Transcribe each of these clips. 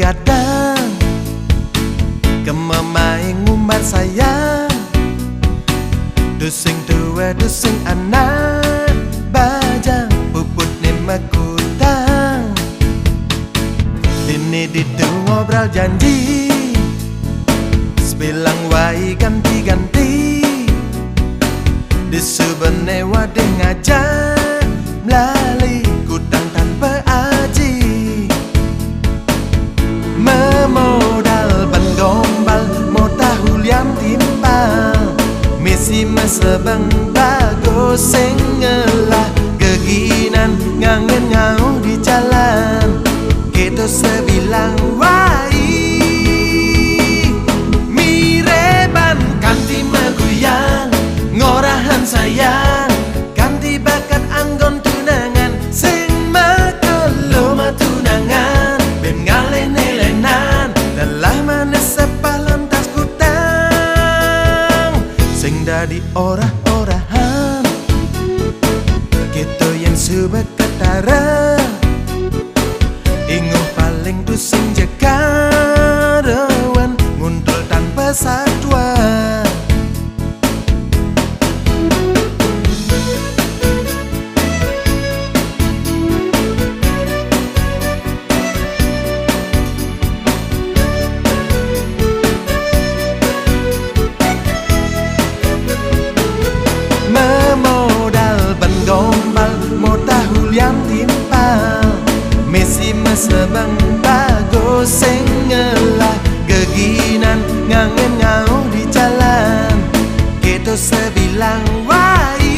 gadang kemamai ngumbar sayang dusing tua dusing anak bajang puput ni makutang dini ditu ngobrol janji sebilang wai ganti-ganti disubene wade ngajak melalui kudang tanpa aji memodal ban gombal mau tahu liam timpal misi mesebang bagus sengelah keginan ngangen ngau di jalan kita sebilang wai mireban kanti maguyang ngorahan sayang ganti bakat anggon tunangan sing makelo matunangan ben ngalen-elenan dalah manes sepalantas kutang sing dadi orah-orahan kita yang subet ketara inguh paling pusing jekarawan nguntul tanpa satwa yang timpal misi mesebang bagus sengelah keginan ngangen ngau di jalan kita sebilang wai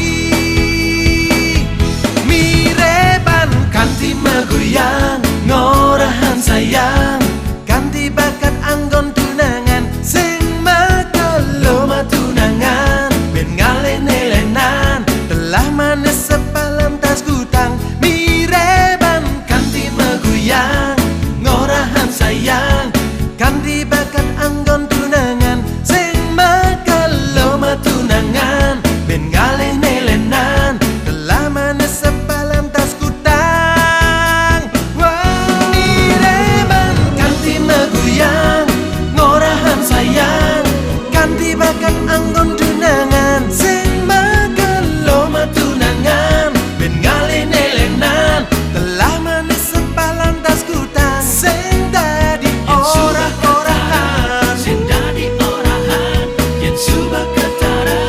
mireban kanti maguyang ngorahan sayang ganti bakat anggon tunangan sing makelo matunangan ben ngalen-elenan telah manes sepalantas kutang mireban kanti maguyang ngorahan sayang ganti bakat anggon tunangan sing makelo matunangan ben ngalen-elenan telah manes sepalantas kutang mireban kanti maguyang ngorahan sayang ganti bakat anggon tunangan sing makelo matunangan ben ngalen-elenan telah manis sepalantas kutang sing dadi orah-orahan sing dadi orahan yen subak ketara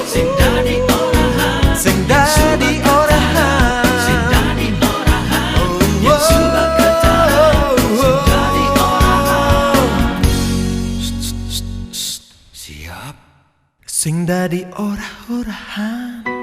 sing dadi orahan sing dadi orahan sing dadi orahan yen subak ketara sing dadi orahan siap sing dadi orah-orahan